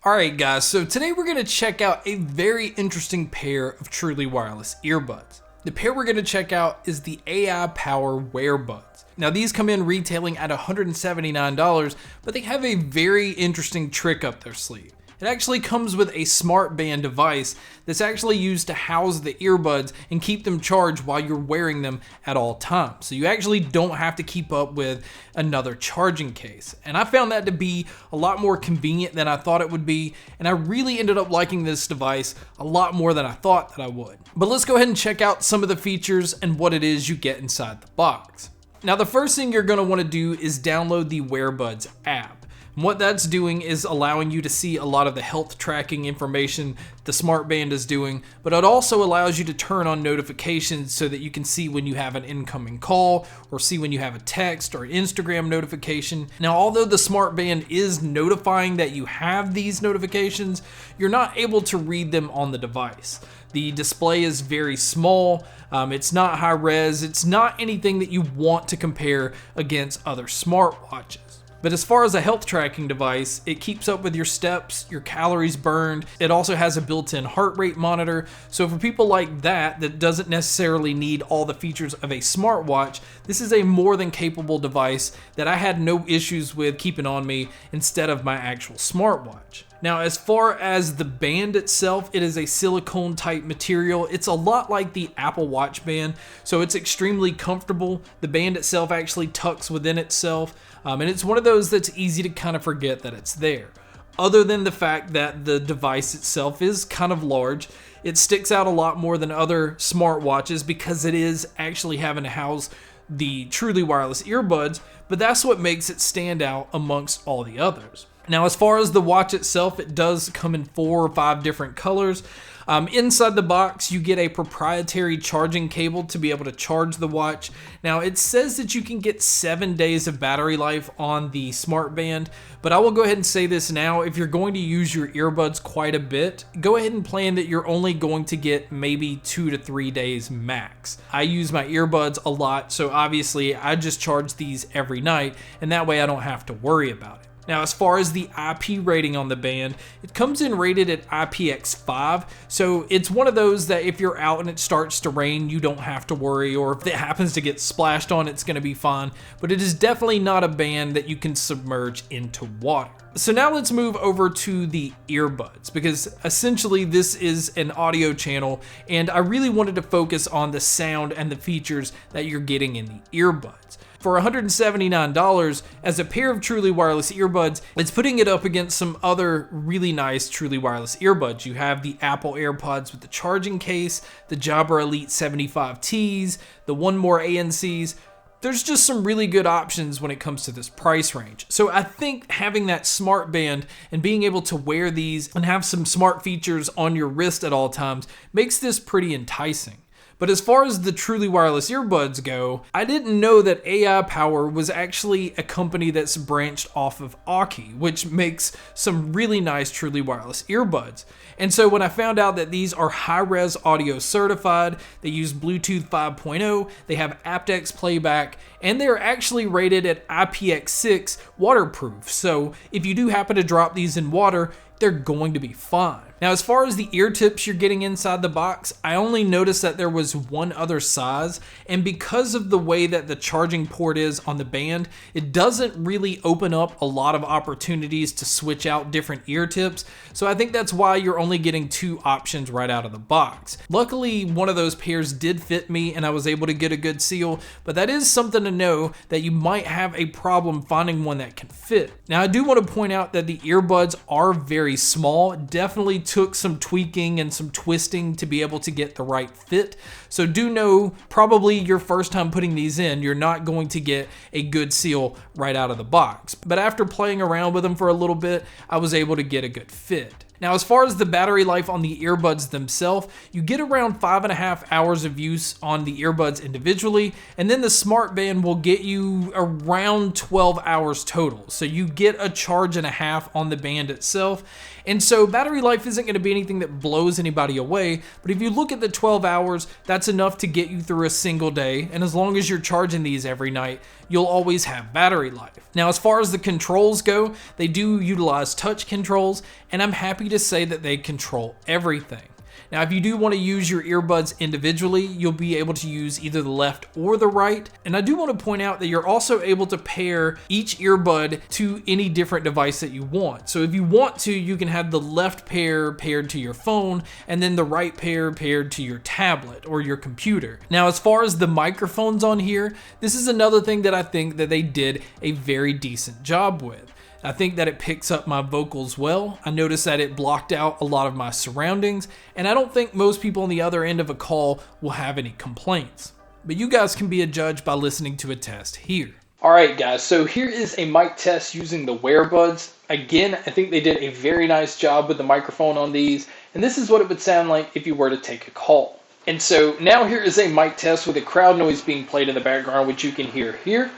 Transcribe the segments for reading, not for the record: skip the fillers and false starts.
Alright guys, so today we're going to check out a very interesting pair of truly wireless earbuds. The pair we're going to check out is the AiPower Wearbuds. Now these come in retailing at $179, but they have a very interesting trick up their sleeve. It actually comes with a smart band device that's actually used to house the earbuds and keep them charged while you're wearing them at all times. So you actually don't have to keep up with another charging case. And I found that to be a lot more convenient than I thought it would be. And I really ended up liking this device a lot more than I thought that I would. But let's go ahead and check out some of the features and what it is you get inside the box. Now the first thing you're going to want to do is download the Wearbuds app. And what that's doing is allowing you to see a lot of the health tracking information the smart band is doing, but it also allows you to turn on notifications so that you can see when you have an incoming call or see when you have a text or Instagram notification. Now, although the smart band is notifying that you have these notifications, you're not able to read them on the device. The display is very small, it's not high res, it's not anything that you want to compare against other smartwatches. But as far as a health tracking device, it keeps up with your steps, your calories burned. It also has a built-in heart rate monitor. So for people like that doesn't necessarily need all the features of a smartwatch, this is a more than capable device that I had no issues with keeping on me instead of my actual smartwatch. Now, as far as the band itself, it is a silicone type material. It's a lot like the Apple Watch band, so it's extremely comfortable. The band itself actually tucks within itself, and it's one of those that's easy to kind of forget that it's there. Other than the fact that the device itself is kind of large, it sticks out a lot more than other smartwatches because it is actually having to house the truly wireless earbuds, but that's what makes it stand out amongst all the others. Now, as far as the watch itself, it does come in 4 or 5 different colors. Inside the box, you get a proprietary charging cable to be able to charge the watch. Now, it says that you can get 7 days of battery life on the smart band, but I will go ahead and say this now. If you're going to use your earbuds quite a bit, go ahead and plan that you're only going to get maybe 2 to 3 days max. I use my earbuds a lot, so obviously I just charge these every night, and that way I don't have to worry about it. Now, as far as the IP rating on the band, it comes in rated at IPX5, so it's one of those that if you're out and it starts to rain, you don't have to worry, or if it happens to get splashed on, it's going to be fine, but it is definitely not a band that you can submerge into water. So now let's move over to the earbuds, because essentially this is an audio channel, and I really wanted to focus on the sound and the features that you're getting in the earbuds. For $179 as a pair of truly wireless earbuds, it's putting it up against some other really nice truly wireless earbuds. You have the Apple AirPods with the charging case, the Jabra Elite 75Ts, the One More ANCs. There's just some really good options when it comes to this price range. So I think having that smart band and being able to wear these and have some smart features on your wrist at all times makes this pretty enticing. But as far as the truly wireless earbuds go, I didn't know that AiPower was actually a company that's branched off of Aukey, which makes some really nice truly wireless earbuds. And so when I found out that these are high-res audio certified, they use Bluetooth 5.0, they have aptX playback, and they're actually rated at IPX6 waterproof. So if you do happen to drop these in water, they're going to be fine. Now, as far as the ear tips you're getting inside the box, I only noticed that there was one other size, and because of the way that the charging port is on the band, it doesn't really open up a lot of opportunities to switch out different ear tips, so I think that's why you're only getting 2 options right out of the box. Luckily, one of those pairs did fit me and I was able to get a good seal, but that is something to know that you might have a problem finding one that can fit. Now, I do want to point out that the earbuds are very small. It definitely took some tweaking and some twisting to be able to get the right fit. So do know, probably your first time putting these in, you're not going to get a good seal right out of the box. But after playing around with them for a little bit, I was able to get a good fit. Now, as far as the battery life on the earbuds themselves, you get around 5.5 hours of use on the earbuds individually, and then the smart band will get you around 12 hours total. So you get a charge and a half on the band itself. And so battery life isn't going to be anything that blows anybody away, but if you look at the 12 hours, that's enough to get you through a single day. And as long as you're charging these every night, you'll always have battery life. Now, as far as the controls go, they do utilize touch controls, and I'm happy to say that they control everything. Now, if you do want to use your earbuds individually, you'll be able to use either the left or the right. And I do want to point out that you're also able to pair each earbud to any different device that you want. So if you want to, you can have the left pair paired to your phone and then the right pair paired to your tablet or your computer. Now, as far as the microphones on here, this is another thing that I think that they did a very decent job with. I think that it picks up my vocals well. I noticed that it blocked out a lot of my surroundings, and I don't think most people on the other end of a call will have any complaints. But you guys can be a judge by listening to a test here. Alright guys, so here is a mic test using the Wearbuds. Again, I think they did a very nice job with the microphone on these, and this is what it would sound like if you were to take a call. And so now here is a mic test with a crowd noise being played in the background, which you can hear here.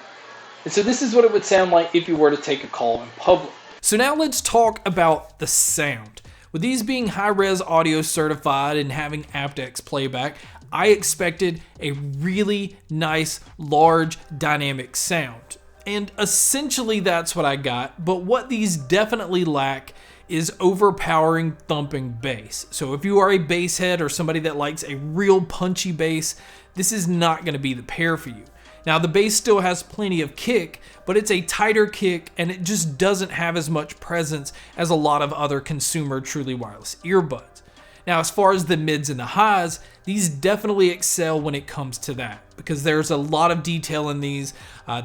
And so this is what it would sound like if you were to take a call in public. So now let's talk about the sound. With these being high-res audio certified and having aptX playback, I expected a really nice, large, dynamic sound. And essentially that's what I got, but what these definitely lack is overpowering thumping bass. So if you are a bass head or somebody that likes a real punchy bass, this is not going to be the pair for you. Now, the bass still has plenty of kick, but it's a tighter kick and it just doesn't have as much presence as a lot of other consumer truly wireless earbuds. Now, as far as the mids and the highs, these definitely excel when it comes to that because there's a lot of detail in these.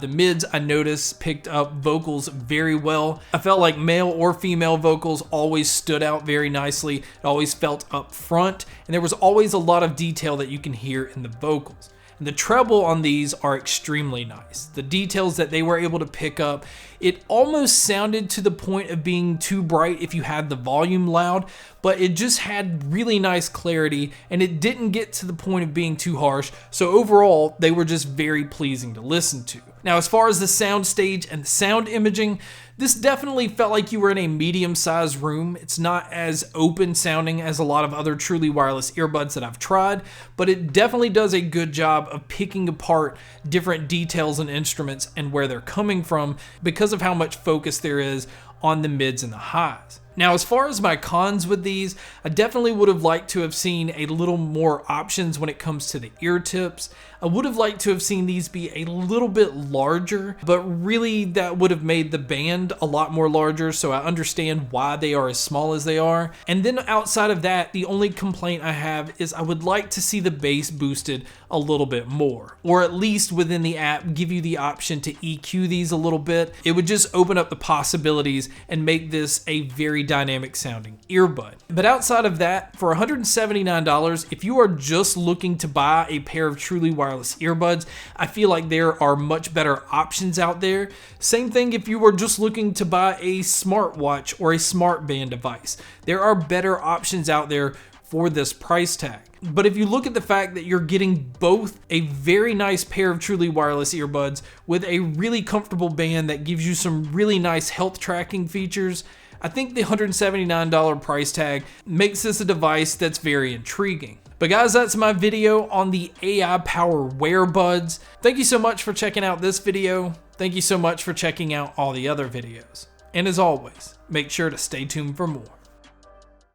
The mids, I noticed, picked up vocals very well. I felt like male or female vocals always stood out very nicely. It always felt up front, and there was always a lot of detail that you can hear in the vocals. And the treble on these are extremely nice. The details that they were able to pick up, it almost sounded to the point of being too bright if you had the volume loud, but it just had really nice clarity and it didn't get to the point of being too harsh. So overall, they were just very pleasing to listen to. Now, as far as the Soundstage and the sound imaging, this definitely felt like you were in a medium-sized room. It's not as open sounding as a lot of other truly wireless earbuds that I've tried, but it definitely does a good job of picking apart different details and instruments and where they're coming from because of how much focus there is on the mids and the highs. Now, as far as my cons with these, I definitely would have liked to have seen a little more options when it comes to the ear tips. I would have liked to have seen these be a little bit larger, but really that would have made the band a lot more larger, so I understand why they are as small as they are. And then outside of that, the only complaint I have is I would like to see the bass boosted a little bit more, or at least within the app give you the option to EQ these a little bit. It would just open up the possibilities and make this a very dynamic sounding earbud. But outside of that, for $179, if you are just looking to buy a pair of truly wireless earbuds, I feel like there are much better options out there. Same thing if you were just looking to buy a smartwatch or a smart band device. There are better options out there for this price tag. But if you look at the fact that you're getting both a very nice pair of truly wireless earbuds with a really comfortable band that gives you some really nice health tracking features, I think the $179 price tag makes this a device that's very intriguing. But guys, that's my video on the AiPower Wearbuds. Thank you so much for checking out this video. Thank you so much for checking out all the other videos. And as always, make sure to stay tuned for more.